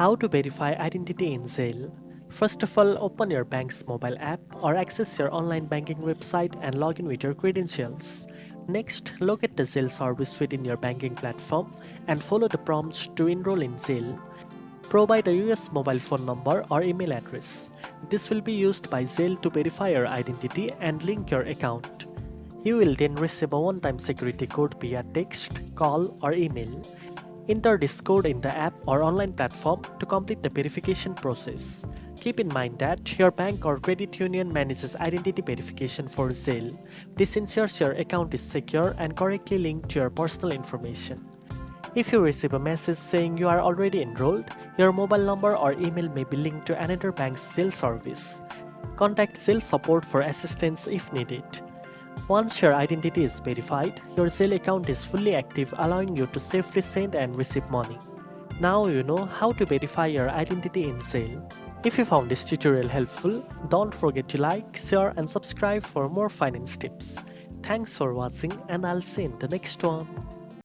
How to verify identity in Zelle. First of all, open your bank's mobile app or access your online banking website and log in with your credentials. Next, locate the Zelle service within your banking platform and follow the prompts to enroll in Zelle. Provide a US mobile phone number or email address. This will be used by Zelle to verify your identity and link your account. You will then receive a one-time security code via text, call, or email. Enter this code in the app or online platform to complete the verification process. Keep in mind that your bank or credit union manages identity verification for Zelle. This ensures your account is secure and correctly linked to your personal information. If you receive a message saying you are already enrolled, your mobile number or email may be linked to another bank's Zelle service. Contact Zelle support for assistance if needed. Once your identity is verified, your Zelle account is fully active, allowing you to safely send and receive money. Now you know how to verify your identity in Zelle. If you found this tutorial helpful, don't forget to like, share and subscribe for more finance tips. Thanks for watching and I'll see you in the next one.